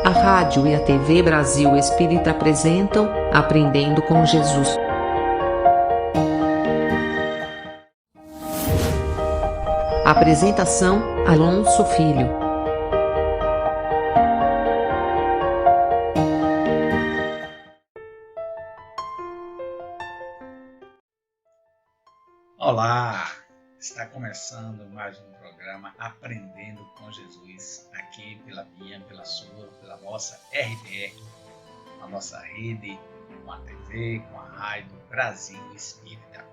A rádio e a TV Brasil Espírita apresentam Aprendendo com Jesus. Apresentação: Alonso Filho. Olá! Está começando mais um programa Aprendendo com Jesus, aqui pela minha, pela sua, pela nossa RBR, a nossa rede, com a TV, com a rádio Brasil Espírita.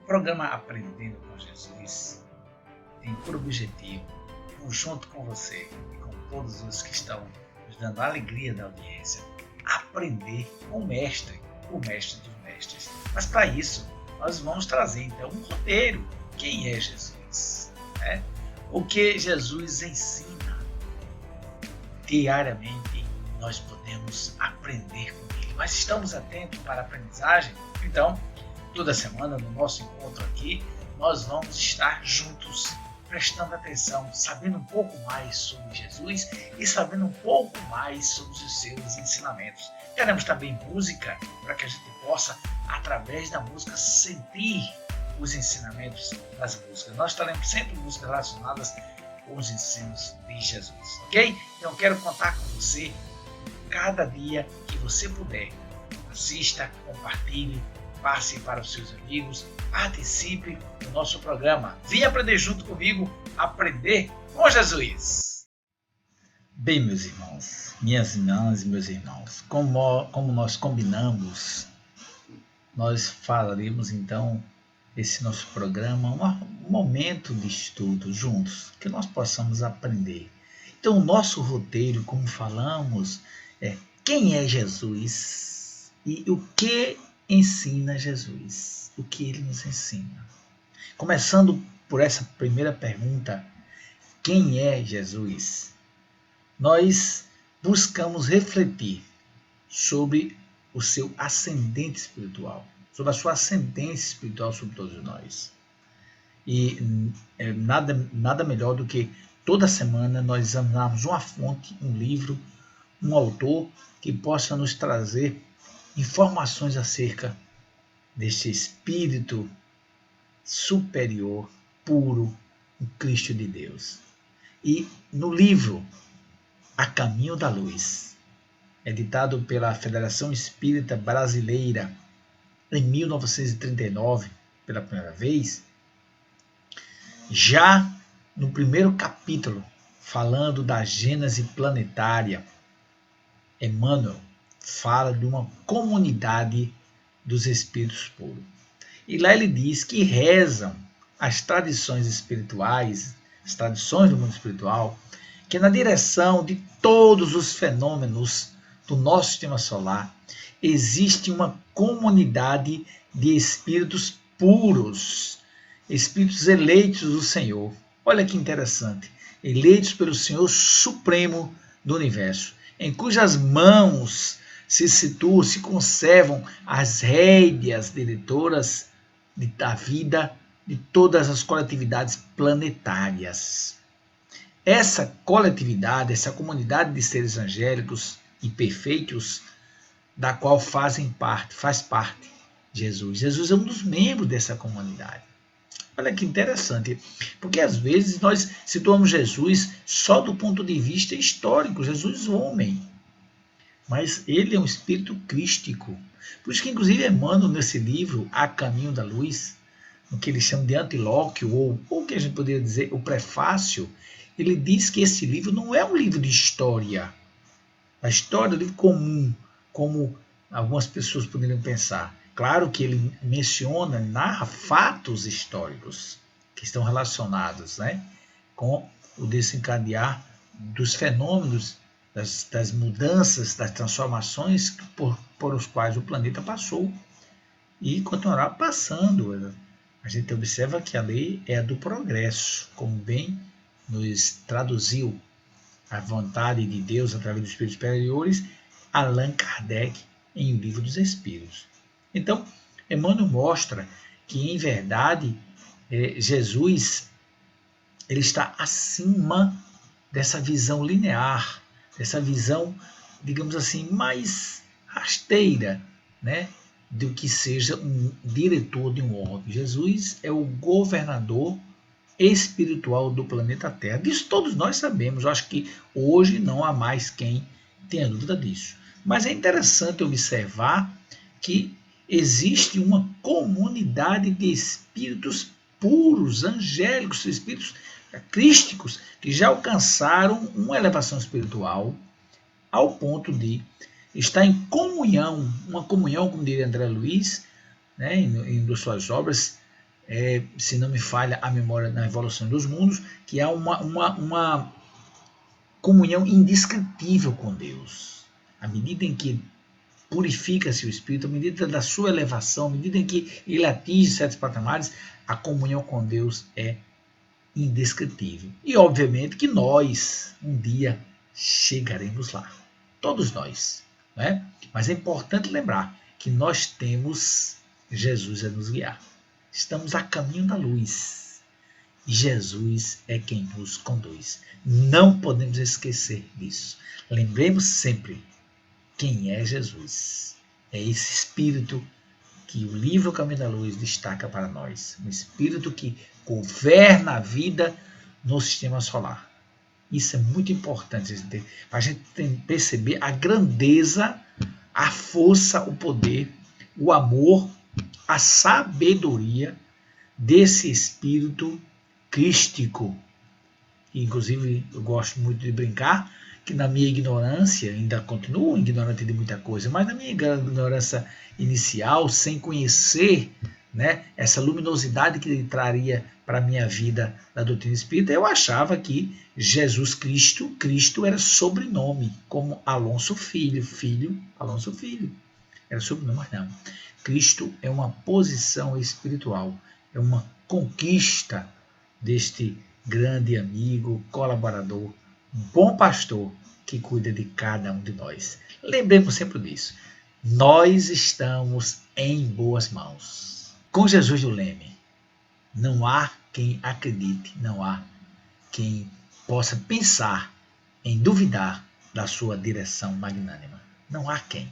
O programa Aprendendo com Jesus tem por objetivo, junto com você e com todos os que estão nos dando a alegria da audiência, aprender com o Mestre dos Mestres. Mas para isso, nós vamos trazer então um roteiro. Quem é Jesus? O que Jesus ensina? Diariamente nós podemos aprender com ele. Mas estamos atentos para a aprendizagem? Então, toda semana no nosso encontro aqui, nós vamos estar juntos, prestando atenção, sabendo um pouco mais sobre Jesus e sabendo um pouco mais sobre os seus ensinamentos. Teremos também música para que a gente possa, através da música, sentir os ensinamentos das músicas. Nós teremos sempre músicas relacionadas com os ensinos de Jesus, ok? Então quero contar com você cada dia que você puder. Assista, compartilhe, passe para os seus amigos, participe do nosso programa. Venha aprender junto comigo, aprender com Jesus. Bem, meus irmãos, minhas irmãs e meus irmãos, como nós combinamos, nós falaremos então esse nosso programa, um momento de estudo juntos, que nós possamos aprender. Então, o nosso roteiro, como falamos, é quem é Jesus e o que ensina Jesus, o que ele nos ensina. Começando por essa primeira pergunta, quem é Jesus? Nós buscamos refletir sobre o seu ascendente espiritual, sobre a sua ascendência espiritual sobre todos nós. E nada melhor do que toda semana nós examinarmos uma fonte, um livro, um autor que possa nos trazer informações acerca deste espírito superior, puro, o Cristo de Deus. E no livro A Caminho da Luz, editado pela Federação Espírita Brasileira em 1939, pela primeira vez, já no primeiro capítulo, falando da Gênese planetária, Emmanuel fala de uma comunidade dos espíritos puros. E lá ele diz que rezam as tradições espirituais, as tradições do mundo espiritual, que na direção de todos os fenômenos do nosso sistema solar existe uma comunidade de espíritos puros, espíritos eleitos do Senhor. Olha que interessante, eleitos pelo Senhor Supremo do Universo, em cujas mãos se situam, se conservam as rédeas diretoras da vida de todas as coletividades planetárias. Essa coletividade, essa comunidade de seres angélicos e perfeitos, da qual faz parte Jesus. Jesus é um dos membros dessa comunidade. Olha que interessante, porque às vezes nós situamos Jesus só do ponto de vista histórico, Jesus homem, mas ele é um espírito crístico. Por isso que inclusive Emmanuel, nesse livro, A Caminho da Luz, no que eles chamam de antilóquio, ou que a gente poderia dizer o prefácio, ele diz que esse livro não é um livro de história. A história é um livro comum, como algumas pessoas poderiam pensar. Claro que ele menciona, narra fatos históricos que estão relacionados, com o desencadear dos fenômenos, das mudanças, das transformações por os quais o planeta passou e continuará passando. A gente observa que a lei é a do progresso, como bem nos traduziu a vontade de Deus através dos espíritos superiores, Allan Kardec, em O Livro dos Espíritos. Então, Emmanuel mostra que, em verdade, Jesus ele está acima dessa visão linear, essa visão, digamos assim, mais rasteira, né, do que seja um diretor de um órgão. Jesus é o governador espiritual do planeta Terra. Disso todos nós sabemos. Eu acho que hoje não há mais quem tenha dúvida disso. Mas é interessante observar que existe uma comunidade de espíritos puros, angélicos, espíritos crísticos, que já alcançaram uma elevação espiritual ao ponto de estar em comunhão, uma comunhão, como diria André Luiz, né, em suas obras, se não me falha a memória, na Evolução dos Mundos, que há uma comunhão indescritível com Deus. À medida em que purifica-se o espírito, à medida da sua elevação, à medida em que ele atinge certos patamares, a comunhão com Deus é indescritível. E obviamente que nós um dia chegaremos lá. Todos nós. Né? Mas é importante lembrar que nós temos Jesus a nos guiar. Estamos a caminho da luz. E Jesus é quem nos conduz. Não podemos esquecer disso. Lembremos sempre quem é Jesus. É esse Espírito que o livro Caminho da Luz destaca para nós. Um Espírito que governa a vida no sistema solar. Isso é muito importante para a gente perceber a grandeza, a força, o poder, o amor, a sabedoria desse Espírito crístico. Inclusive, eu gosto muito de brincar que na minha ignorância, ainda continuo ignorante de muita coisa, mas na minha ignorância inicial, sem conhecer, né, essa luminosidade que ele traria para a minha vida da doutrina espírita, eu achava que Jesus Cristo era sobrenome, como Alonso Filho, Alonso Filho. Era sobrenome, mas não. Cristo é uma posição espiritual, é uma conquista deste grande amigo, colaborador, bom pastor que cuida de cada um de nós. Lembremos sempre disso. Nós estamos em boas mãos. Com Jesus do Leme, não há quem acredite, não há quem possa pensar em duvidar da sua direção magnânima. Não há quem.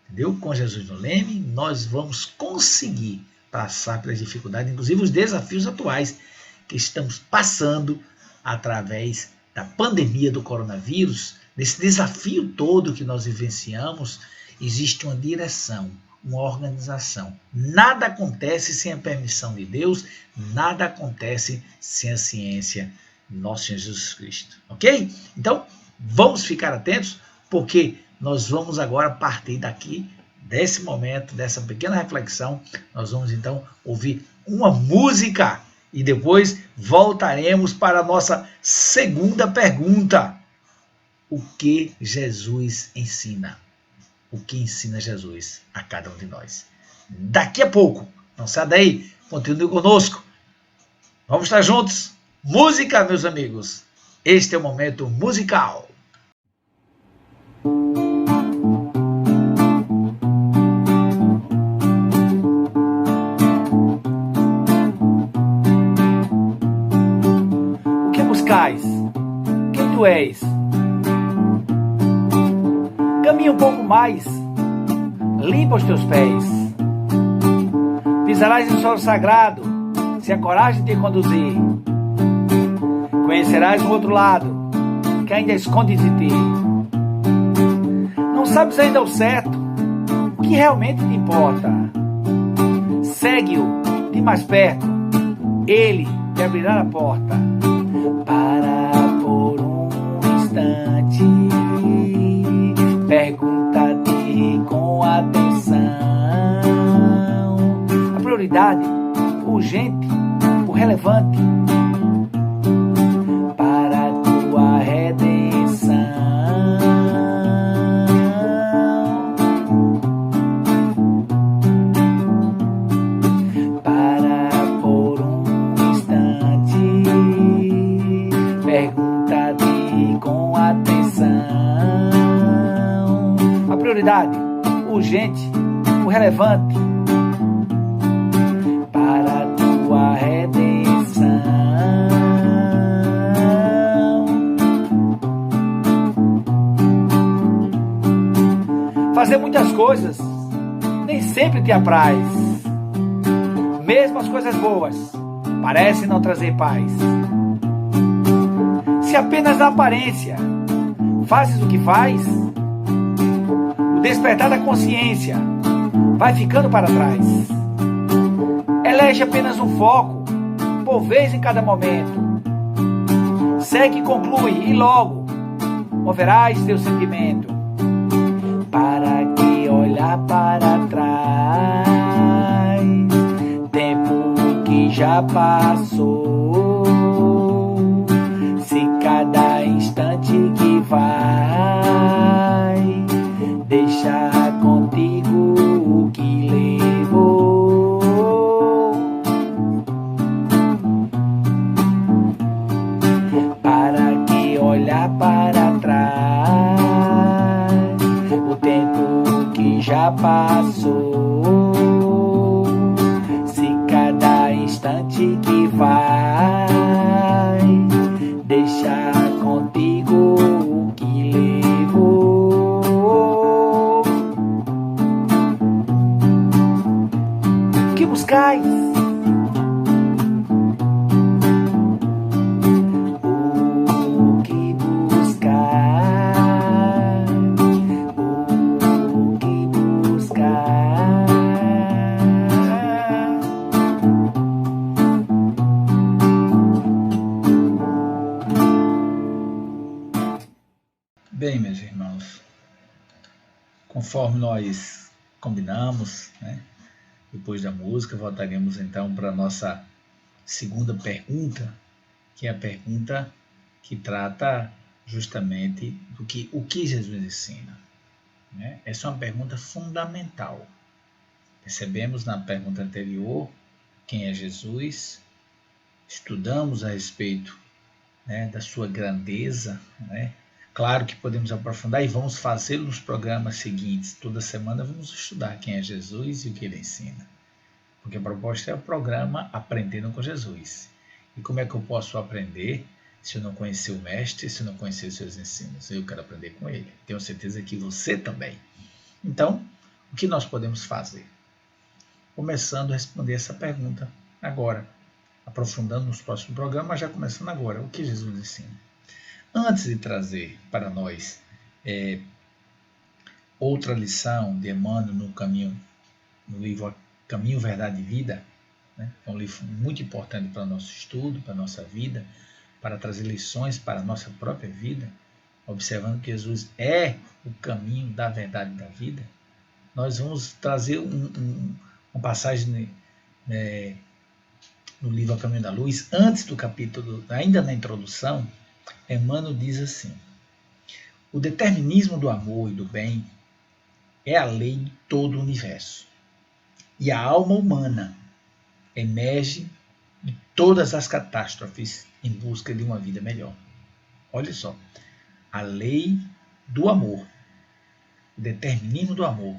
Entendeu? Com Jesus no Leme, nós vamos conseguir passar pelas dificuldades, inclusive os desafios atuais que estamos passando através da pandemia do coronavírus, desse desafio todo que nós vivenciamos. Existe uma direção, uma organização. Nada acontece sem a permissão de Deus, nada acontece sem a ciência do nosso Senhor Jesus Cristo. Ok? Então, vamos ficar atentos, porque nós vamos agora partir daqui, desse momento, dessa pequena reflexão, nós vamos então ouvir uma música e depois voltaremos para a nossa segunda pergunta. O que Jesus ensina? O que ensina Jesus a cada um de nós? Daqui a pouco, não sai daí, continue conosco. Vamos estar juntos. Música, meus amigos. Este é o momento musical. O que buscais? Quem tu és? Caminha um pouco mais, limpa os teus pés. Pisarás em solo sagrado, se a coragem te conduzir. Conhecerás o outro lado, que ainda esconde de ti. Não sabes ainda ao certo o que realmente te importa. Segue-o de mais perto, ele te abrirá a porta. Para por um instante, pergunta-te com atenção. A prioridade, o urgente, o relevante, para a tua redenção. Para por um instante, pergunta-te com atenção. A prioridade, o urgente, o relevante, para a tua redenção. Fazer muitas coisas nem sempre te apraz. Mesmo as coisas boas parecem não trazer paz. Se apenas na aparência fazes o que faz, o despertar da consciência vai ficando para trás. Elege apenas um foco, por vez em cada momento. Segue e conclui, e logo moverás teu sentimento. Para que olhar para trás, tempo que já passou. Se cada instante que vai deixar contigo o que levou. Para que olhar para trás, o tempo que já passou. Se cada instante que vai deixar contigo o que levou. O que buscais? O que buscar? O que buscar? Bem, meus irmãos, conforme nós combinamos, né, depois da música, voltaremos então para a nossa segunda pergunta, que é a pergunta que trata justamente do que o que Jesus ensina. Né? Essa é uma pergunta fundamental. Percebemos na pergunta anterior quem é Jesus, estudamos a respeito, né, da sua grandeza, né? Claro que podemos aprofundar e vamos fazê-lo nos programas seguintes. Toda semana vamos estudar quem é Jesus e o que ele ensina. Porque a proposta é o programa Aprendendo com Jesus. E como é que eu posso aprender se eu não conhecer o Mestre, se eu não conhecer os seus ensinos? Eu quero aprender com ele. Tenho certeza que você também. Então, o que nós podemos fazer? Começando a responder essa pergunta agora. Aprofundando nos próximos programas, mas já começando agora. O que Jesus ensina? Antes de trazer para nós outra lição de Emmanuel no livro Caminho, Verdade e Vida, né? É um livro muito importante para o nosso estudo, para a nossa vida, para trazer lições para a nossa própria vida, observando que Jesus é o caminho da verdade e da vida. Nós vamos trazer uma passagem no livro A Caminho da Luz, antes do capítulo, ainda na introdução. Emmanuel diz assim: o determinismo do amor e do bem é a lei de todo o universo. E a alma humana emerge de todas as catástrofes em busca de uma vida melhor. Olha só, a lei do amor, o determinismo do amor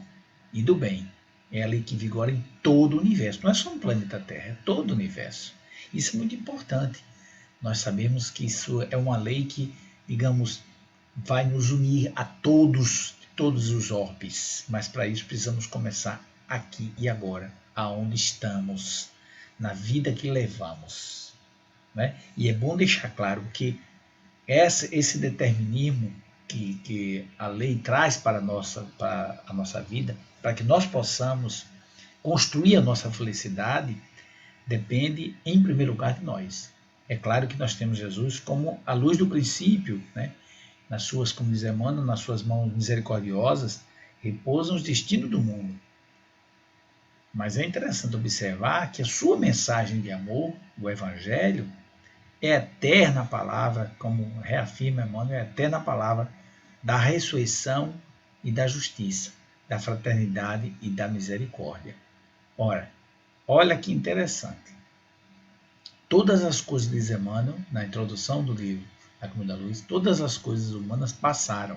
e do bem é a lei que vigora em todo o universo. Não é só no planeta Terra, é todo o universo. Isso é muito importante. Nós sabemos que isso é uma lei que, digamos, vai nos unir a todos os orbes. Mas para isso precisamos começar aqui e agora, aonde estamos, na vida que levamos. Né? E é bom deixar claro que esse determinismo que a lei traz para a nossa vida, para que nós possamos construir a nossa felicidade, depende, em primeiro lugar, de nós. É claro que nós temos Jesus como a luz do princípio, né? Nas suas, como diz Emmanuel, nas suas mãos misericordiosas, repousam os destinos do mundo. Mas é interessante observar que a sua mensagem de amor, o Evangelho, é a eterna palavra, como reafirma Emmanuel, é a eterna palavra da ressurreição e da justiça, da fraternidade e da misericórdia. Ora, olha que interessante. Todas as coisas, diz Emmanuel, na introdução do livro A Caminho da Luz, todas as coisas humanas passaram,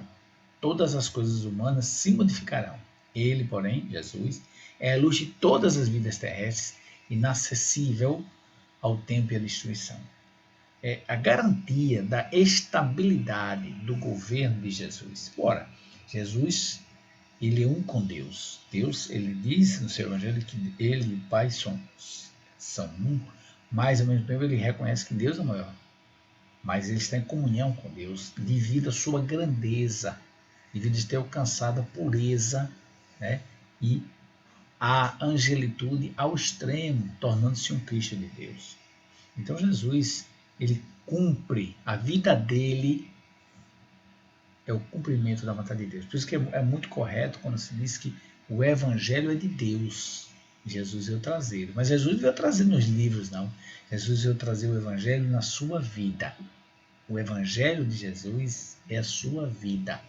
todas as coisas humanas se modificarão. Ele, porém, Jesus, é a luz de todas as vidas terrestres, inacessível ao tempo e à destruição. É a garantia da estabilidade do governo de Jesus. Ora, Jesus ele é um com Deus. Deus, ele diz no seu evangelho que ele e o Pai são um, mas ao mesmo tempo ele reconhece que Deus é maior. Mas ele está em comunhão com Deus devido à sua grandeza, devido a ter alcançado a pureza, né? E a angelitude ao extremo, tornando-se um Cristo de Deus. Então Jesus, ele cumpre, a vida dele é o cumprimento da vontade de Deus. Por isso que é muito correto quando se diz que o evangelho é de Deus. Jesus veio trazer. Mas Jesus veio trazer nos livros, não. Jesus veio trazer o evangelho na sua vida. O evangelho de Jesus é a sua vida.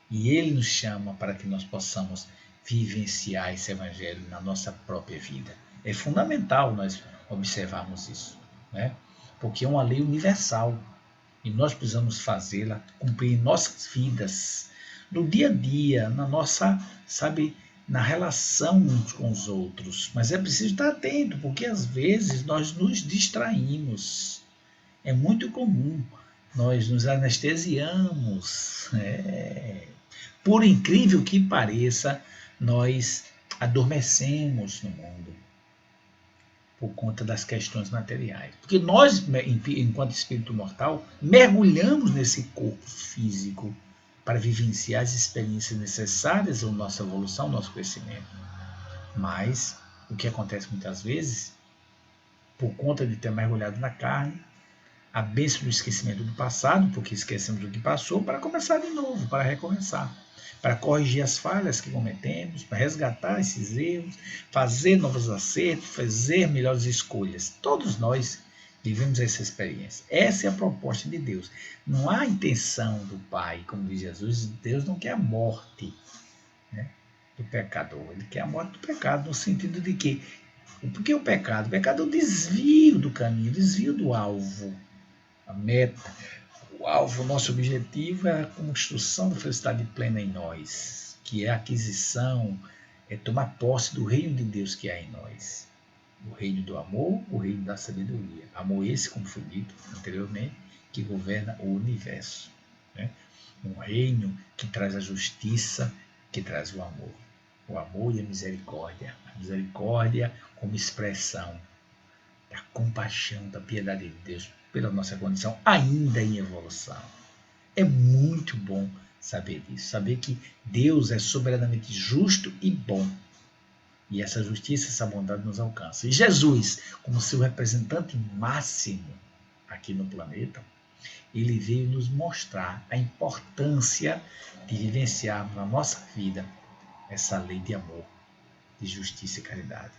E ele nos chama para que nós possamos vivenciar esse evangelho na nossa própria vida. É fundamental nós observarmos isso, né? Porque é uma lei universal e nós precisamos fazê-la cumprir em nossas vidas, no dia a dia, na nossa, na relação uns com os outros. Mas é preciso estar atento, porque às vezes nós nos distraímos. É muito comum, nós nos anestesiamos. Por incrível que pareça, nós adormecemos no mundo por conta das questões materiais. Porque nós, enquanto espírito mortal, mergulhamos nesse corpo físico para vivenciar as experiências necessárias à nossa evolução, ao nosso crescimento. Mas o que acontece muitas vezes, por conta de ter mergulhado na carne, a bênção do esquecimento do passado, porque esquecemos o que passou, para começar de novo, para recomeçar, para corrigir as falhas que cometemos, para resgatar esses erros, fazer novos acertos, fazer melhores escolhas. Todos nós vivemos essa experiência. Essa é a proposta de Deus. Não há intenção do Pai, como diz Jesus, Deus não quer a morte, né, do pecador, ele quer a morte do pecado, no sentido de que, por que o pecado? O pecado é o desvio do caminho, o desvio do alvo. A meta, o alvo, o nosso objetivo é a construção da felicidade plena em nós, que é a aquisição, é tomar posse do reino de Deus que há em nós. O reino do amor, o reino da sabedoria. Amor esse, como foi dito anteriormente, que governa o universo. Né? Um reino que traz a justiça, que traz o amor. O amor e a misericórdia. A misericórdia como expressão da compaixão, da piedade de Deus pela nossa condição ainda em evolução. É muito bom saber disso, saber que Deus é soberanamente justo e bom. E essa justiça, essa bondade nos alcança. E Jesus, como seu representante máximo aqui no planeta, ele veio nos mostrar a importância de vivenciarmos na nossa vida essa lei de amor, de justiça e caridade.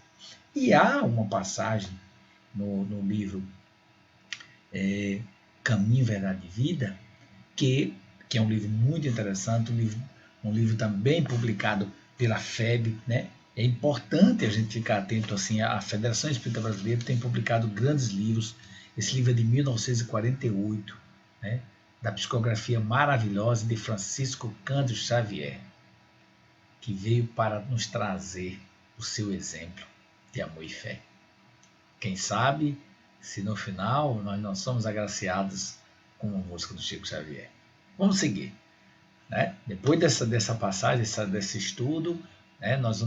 E há uma passagem no livro Caminho, Verdade e Vida, que é um livro muito interessante, um livro também publicado pela FEB, né? É importante a gente ficar atento assim, a Federação Espírita Brasileira tem publicado grandes livros. Esse livro é de 1948, né? Da psicografia maravilhosa de Francisco Cândido Xavier, que veio para nos trazer o seu exemplo de amor e fé. Quem sabe se no final nós não somos agraciados com uma música do Chico Xavier. Vamos seguir, né? Depois dessa passagem, desse estudo, né, nós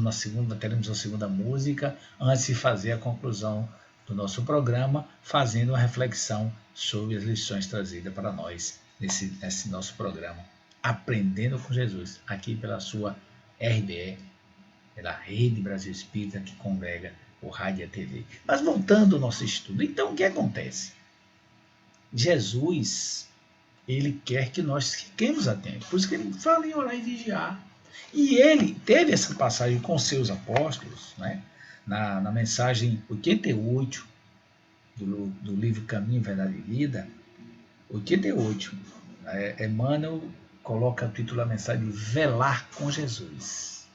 teremos a segunda música, antes de fazer a conclusão do nosso programa, fazendo uma reflexão sobre as lições trazidas para nós nesse nosso programa, Aprendendo com Jesus, aqui pela sua RBE, pela Rede Brasil Espírita, que congrega o rádio e a TV. Mas voltando ao nosso estudo, então o que acontece? Jesus, ele quer que nós fiquemos atentos, por isso que ele fala em orar e vigiar. E ele teve essa passagem com seus apóstolos, né? na mensagem 88 do livro Caminho, Verdade e Vida, 88, Emmanuel coloca o título da mensagem de Velar com Jesus.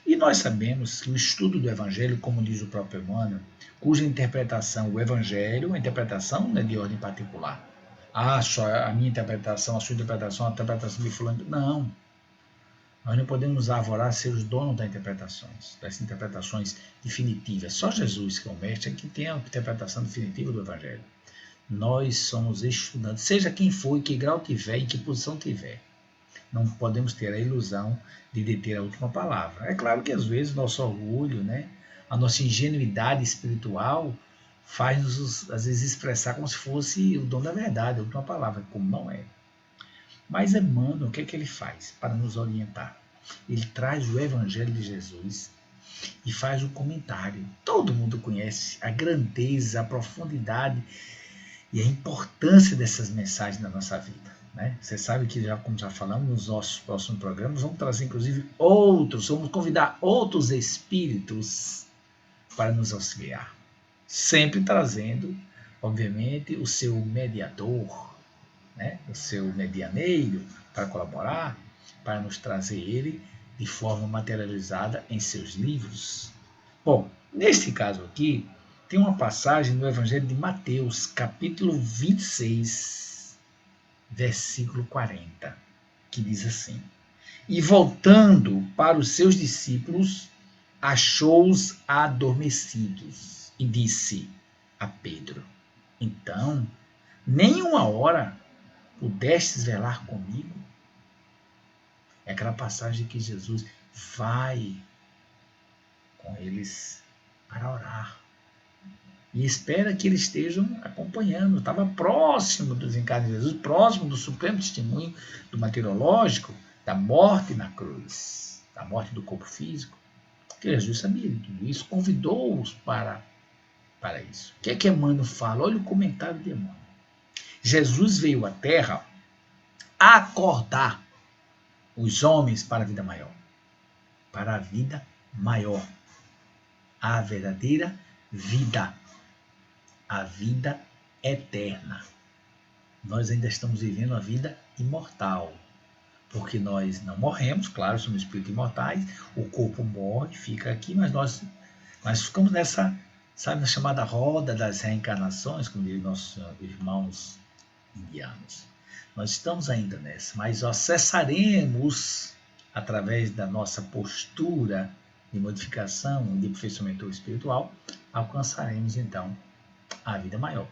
E nós sabemos que o estudo do Evangelho, como diz o próprio Emmanuel, cuja interpretação, o Evangelho, a interpretação não é de ordem particular. Só a minha interpretação, a sua interpretação, a interpretação de fulano. Não. Nós não podemos arvorar ser os donos das interpretações definitivas. Só Jesus, que é o mestre, é que tem a interpretação definitiva do Evangelho. Nós somos estudantes, seja quem for, que grau tiver, em que posição tiver. Não podemos ter a ilusão de deter a última palavra. É claro que às vezes nosso orgulho, né, a nossa ingenuidade espiritual faz-nos às vezes expressar como se fosse o dono da verdade, a última palavra, como não é. Mas Emmanuel, o que é que ele faz para nos orientar? Ele traz o Evangelho de Jesus e faz um comentário. Todo mundo conhece a grandeza, a profundidade e a importância dessas mensagens na nossa vida. Né? Você sabe que, como já falamos nos nossos próximos programas, vamos trazer inclusive vamos convidar outros espíritos para nos auxiliar. Sempre trazendo, obviamente, o seu mediador, né? O seu medianeiro para colaborar, para nos trazer ele de forma materializada em seus livros. Bom, neste caso aqui, tem uma passagem no Evangelho de Mateus, capítulo 26, versículo 40, que diz assim: E voltando para os seus discípulos, achou-os adormecidos e disse a Pedro: Então, nem uma hora pudestes velar comigo? É aquela passagem que Jesus vai com eles para orar. E espera que eles estejam acompanhando. Estava próximo do desencarne de Jesus, próximo do supremo testemunho do martirológico, da morte na cruz, da morte do corpo físico. Porque Jesus sabia de tudo isso, convidou-os para isso. O que é que Emmanuel fala? Olha o comentário de Emmanuel. Jesus veio à Terra acordar os homens para a vida maior. Para a vida maior. A verdadeira vida. A vida eterna. Nós ainda estamos vivendo a vida imortal. Porque nós não morremos, claro, somos espíritos imortais, o corpo morre, fica aqui, mas nós ficamos nessa, sabe, na chamada roda das reencarnações, como dizem nossos irmãos indianos. Nós estamos ainda nessa, mas acessaremos, através da nossa postura de modificação, de aperfeiçoamento espiritual, alcançaremos então a vida maior.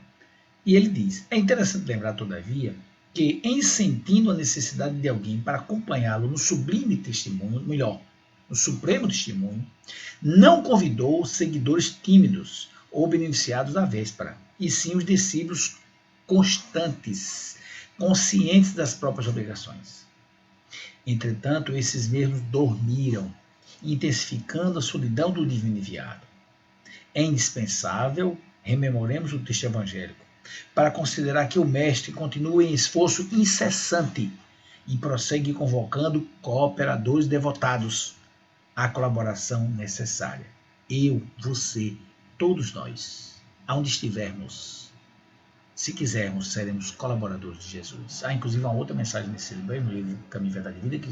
E ele diz, é interessante lembrar, todavia, que em sentindo a necessidade de alguém para acompanhá-lo no sublime testemunho, melhor, no supremo testemunho, não convidou os seguidores tímidos ou beneficiados da véspera, e sim os discípulos constantes, conscientes das próprias obrigações. Entretanto, esses mesmos dormiram, intensificando a solidão do divino enviado. É indispensável, rememoremos o texto evangélico, para considerar que o Mestre continua em esforço incessante e prossegue convocando cooperadores devotados à colaboração necessária. Eu, você, todos nós, aonde estivermos, se quisermos, seremos colaboradores de Jesus. Há inclusive uma outra mensagem nesse livro, no livro Caminho, Verdade e Vida,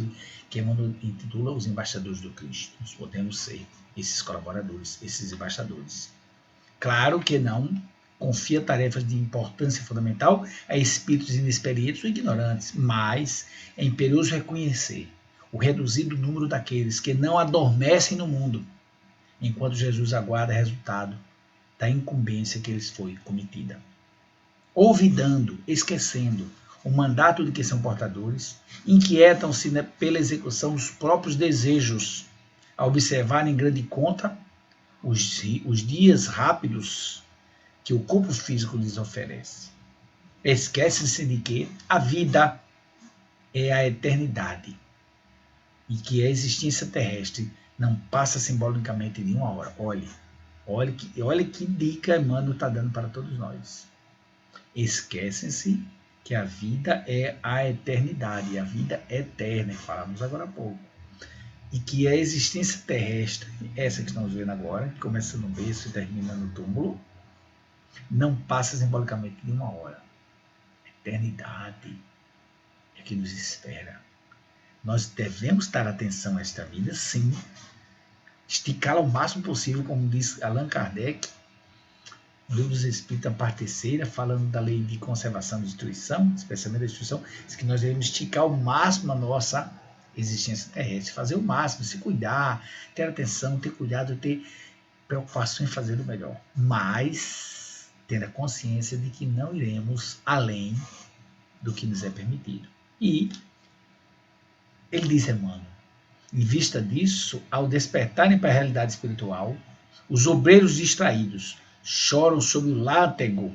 que intitula Os Embaixadores do Cristo. Nós podemos ser esses colaboradores, esses embaixadores. Claro que não confia tarefas de importância fundamental a espíritos inexperientes ou ignorantes, mas é imperioso reconhecer o reduzido número daqueles que não adormecem no mundo, enquanto Jesus aguarda resultado da incumbência que lhes foi cometida. Olvidando, esquecendo o mandato de que são portadores, inquietam-se pela execução dos próprios desejos, a observar em grande conta os dias rápidos que o corpo físico lhes oferece. Esquecem-se de que a vida é a eternidade e que a existência terrestre não passa simbolicamente de uma hora. Olha que dica Emmanuel está dando para todos nós. Esquecem-se que a vida é a eternidade, a vida eterna, que falamos agora há pouco. E que a existência terrestre, essa que estamos vendo agora, que começa no berço e termina no túmulo, não passa simbolicamente de uma hora. A eternidade é que nos espera. Nós devemos dar atenção a esta vida, sim. Esticá-la o máximo possível, como diz Allan Kardec, no livro dos Espíritos, a parte terceira, falando da lei de conservação da destruição, especialmente da destruição, diz que nós devemos esticar o máximo a nossa existência terrestre, fazer o máximo, se cuidar, ter atenção, ter cuidado, ter preocupação em fazer o melhor. Mas tendo a consciência de que não iremos além do que nos é permitido. E Ele diz, Emmanuel, em vista disso, ao despertarem para a realidade espiritual, os obreiros distraídos choram sob o látego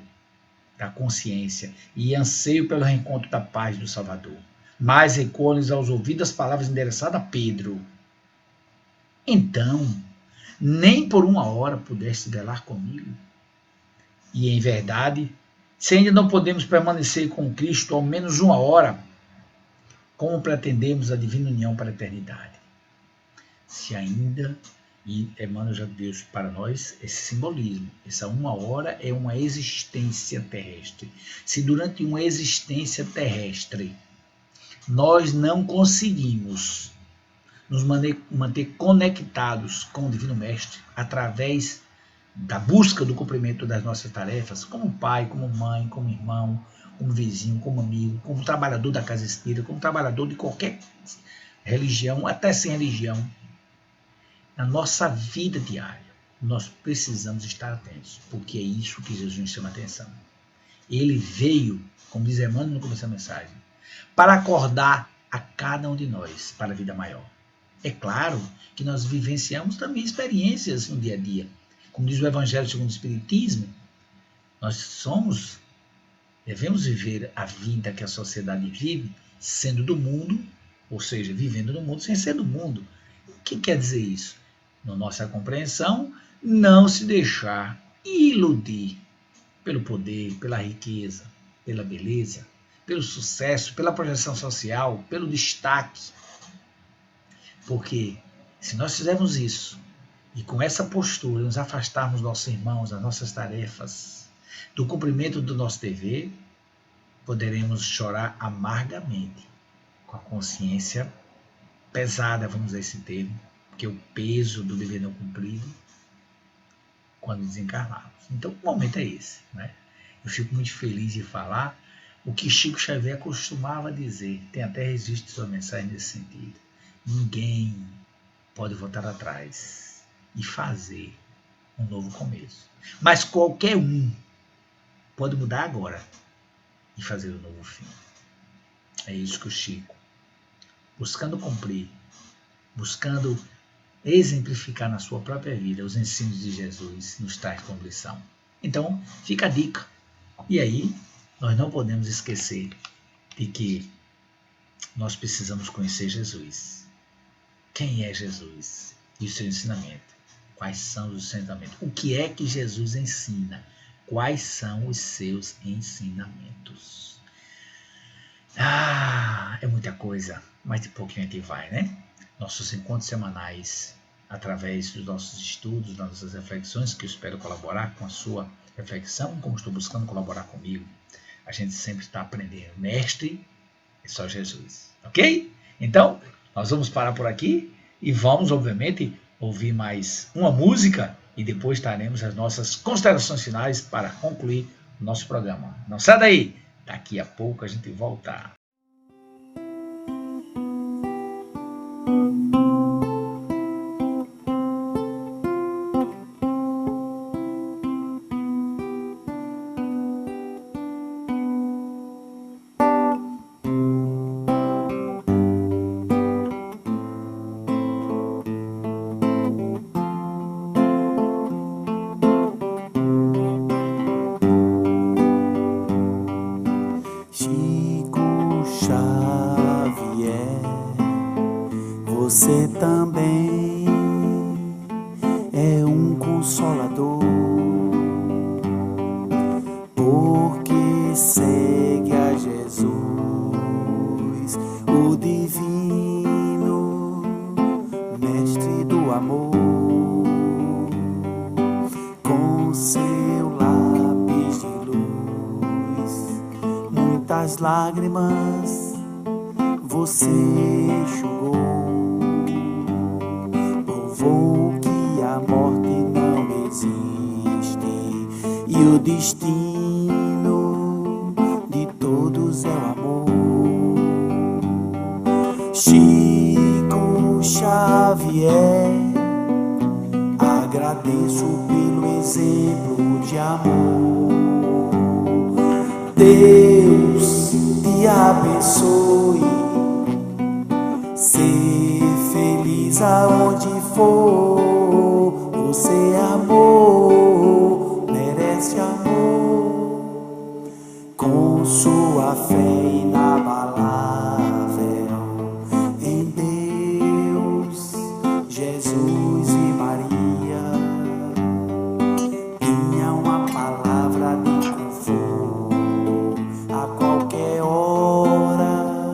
da consciência e anseio pelo reencontro da paz do Salvador. Mas ecoam-lhes aos ouvidos as palavras endereçadas a Pedro. Então, nem por uma hora pudeste velar comigo? E em verdade, se ainda não podemos permanecer com Cristo ao menos uma hora, como pretendemos a divina união para a eternidade? Se ainda, e Emmanuel já deu para nós esse simbolismo, essa uma hora é uma existência terrestre. Se durante uma existência terrestre nós não conseguimos nos manter conectados com o Divino Mestre através da busca do cumprimento das nossas tarefas, como pai, como mãe, como irmão, como vizinho, como amigo, como trabalhador da casa espírita, como trabalhador de qualquer religião, até sem religião, na nossa vida diária, nós precisamos estar atentos, porque é isso que Jesus nos chama a atenção. Ele veio, como diz Emmanuel no começo da mensagem, para acordar a cada um de nós para a vida maior. É claro que nós vivenciamos também experiências no dia a dia. Como diz o Evangelho segundo o Espiritismo, nós devemos viver a vida que a sociedade vive, sendo do mundo, ou seja, vivendo no mundo sem ser do mundo. O que quer dizer isso? Na nossa compreensão, não se deixar iludir pelo poder, pela riqueza, pela beleza, pelo sucesso, pela projeção social, pelo destaque. Porque se nós fizermos isso, e com essa postura nos afastarmos dos nossos irmãos, das nossas tarefas, do cumprimento do nosso dever, poderemos chorar amargamente, com a consciência pesada, vamos usar esse termo, porque o peso do dever não cumprido, quando desencarnarmos. Então, o momento é esse, né? Eu fico muito feliz de falar o que Chico Xavier costumava dizer, tem até registro de sua mensagem nesse sentido. Ninguém pode voltar atrás e fazer um novo começo. Mas qualquer um pode mudar agora e fazer um novo fim. É isso que o Chico, buscando cumprir, buscando exemplificar na sua própria vida os ensinos de Jesus, nos traz como lição. Então, fica a dica. E aí, nós não podemos esquecer de que nós precisamos conhecer Jesus. Quem é Jesus? E o seu ensinamento? Quais são os ensinamentos? O que é que Jesus ensina? Quais são os seus ensinamentos? É muita coisa, mas de pouquinho a gente vai, né? Nossos encontros semanais, através dos nossos estudos, das nossas reflexões, que eu espero colaborar com a sua reflexão, como estou buscando colaborar comigo. A gente sempre está aprendendo. Mestre é só Jesus, ok? Então, nós vamos parar por aqui e vamos, obviamente, ouvir mais uma música e depois traremos as nossas considerações finais para concluir o nosso programa. Não sai daí! Daqui a pouco a gente volta. Você também é um consolador, porque segue a Jesus, o divino mestre do amor. Com seu lápis de luz, muitas lágrimas você enxugou. Provou que a morte não existe e o destino de todos é o amor. Chico Xavier, agradeço pelo exemplo de amor. Deus te abençoe. for. Você é amor, merece amor. Com sua fé inabalável em Deus, Jesus e Maria, tinha uma palavra de conforto a qualquer hora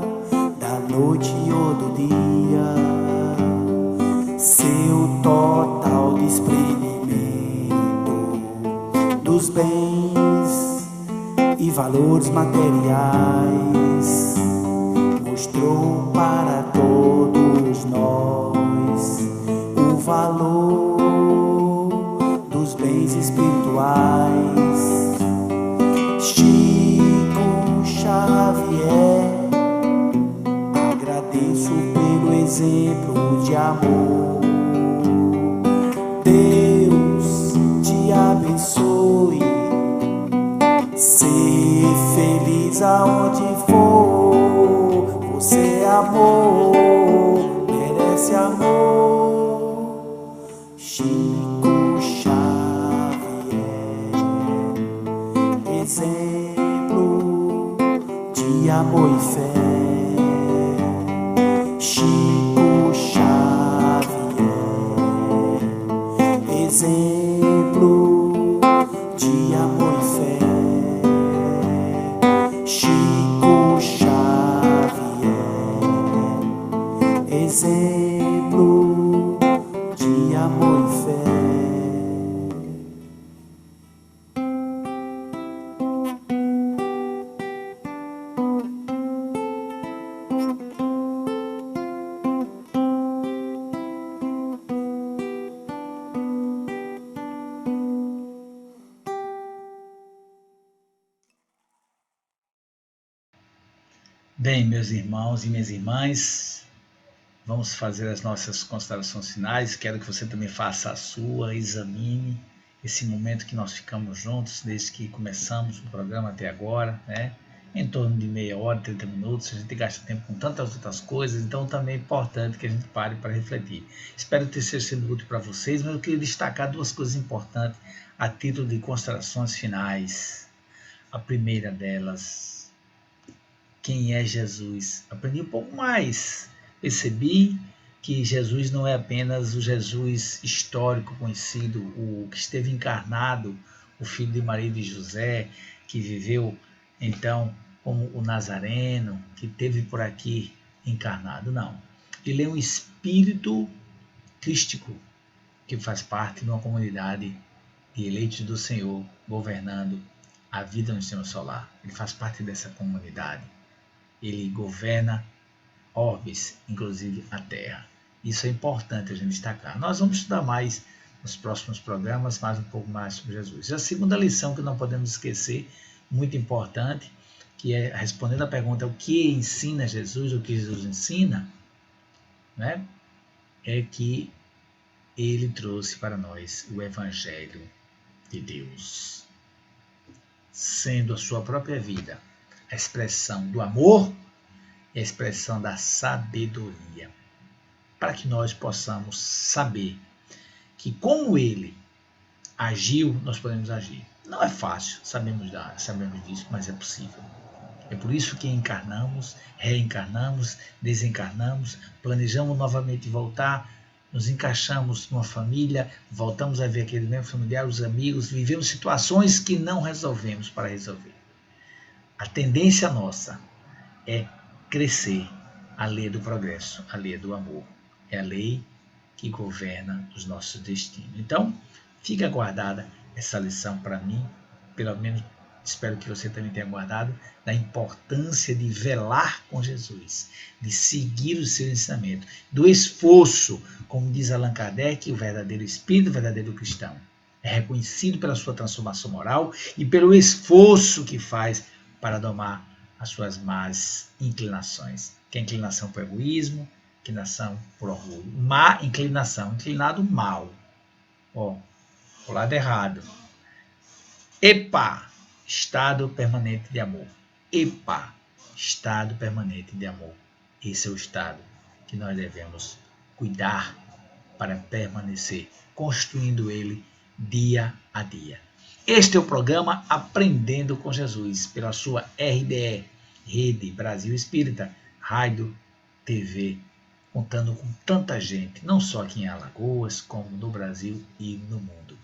da noite ou do dia. Seu total desprendimento dos bens e valores materiais mostrou para todos nós o valor dos bens espirituais. Chico Xavier, agradeço pelo exemplo de amor. Deus te abençoe. Ser feliz aonde for. Você é amor, merece amor. Chico Xavier, exemplo de amor e fé. Chico Xavier, exemplo de amor e fé. Chico Xavier, exemplo de amor e fé. Bem, meus irmãos e minhas irmãs, vamos fazer as nossas considerações finais. Quero que você também faça a sua, examine esse momento que nós ficamos juntos, desde que começamos o programa até agora, né? Em torno de meia hora, 30 minutos, a gente gasta tempo com tantas outras coisas, então também é importante que a gente pare para refletir. Espero ter sido útil para vocês, mas eu queria destacar duas coisas importantes a título de considerações finais. A primeira delas: quem é Jesus? Aprendi um pouco mais. Percebi que Jesus não é apenas o Jesus histórico conhecido, o que esteve encarnado, o filho de Maria e de José, que viveu então como o Nazareno, que esteve por aqui encarnado. Não. Ele é um espírito crístico que faz parte de uma comunidade de eleitos do Senhor governando a vida no sistema solar. Ele faz parte dessa comunidade. Ele governa orbes, inclusive a Terra. Isso é importante a gente destacar. Nós vamos estudar mais nos próximos programas, mais um pouco mais sobre Jesus. E a segunda lição que não podemos esquecer, muito importante, que é respondendo a pergunta: o que ensina Jesus, o que Jesus ensina, né? É que ele trouxe para nós o Evangelho de Deus, sendo a sua própria vida a expressão do amor e a expressão da sabedoria, para que nós possamos saber que como ele agiu, nós podemos agir. Não é fácil, sabemos disso, mas é possível. É por isso que encarnamos, reencarnamos, desencarnamos, planejamos novamente voltar, nos encaixamos numa família, voltamos a ver aquele mesmo familiar, os amigos, vivemos situações que não resolvemos para resolver. A tendência nossa é crescer a lei do progresso, a lei do amor. É a lei que governa os nossos destinos. Então, fica guardada essa lição para mim, pelo menos espero que você também tenha guardado, da importância de velar com Jesus, de seguir o seu ensinamento, do esforço, como diz Allan Kardec, o verdadeiro espírito, o verdadeiro cristão. É reconhecido pela sua transformação moral e pelo esforço que faz para domar as suas más inclinações, que é a inclinação para o egoísmo, inclinação por orgulho, má inclinação, inclinado mal, o lado errado. EPA, estado permanente de amor. EPA, estado permanente de amor. Esse é o estado que nós devemos cuidar para permanecer, construindo ele dia a dia. Este é o programa Aprendendo com Jesus, pela sua RBE, Rede Brasil Espírita, rádio, TV, contando com tanta gente, não só aqui em Alagoas, como no Brasil e no mundo.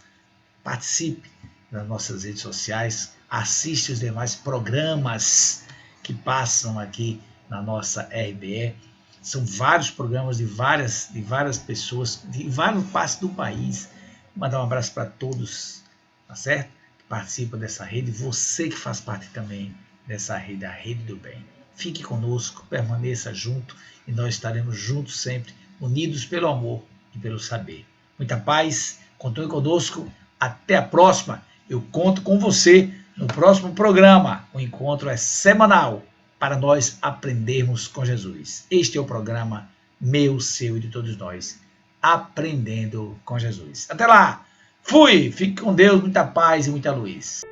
Participe nas nossas redes sociais, assiste os demais programas que passam aqui na nossa RBE. São vários programas de várias pessoas, de várias partes do país. Vou mandar um abraço para todos, tá certo? Que participam dessa rede. Você que faz parte também dessa rede, a Rede do Bem. Fique conosco, permaneça junto e nós estaremos juntos sempre, unidos pelo amor e pelo saber. Muita paz, continue conosco. Até a próxima. Eu conto com você no próximo programa. O encontro é semanal para nós aprendermos com Jesus. Este é o programa meu, seu e de todos nós, Aprendendo com Jesus. Até lá! Fui! Fique com Deus, muita paz e muita luz.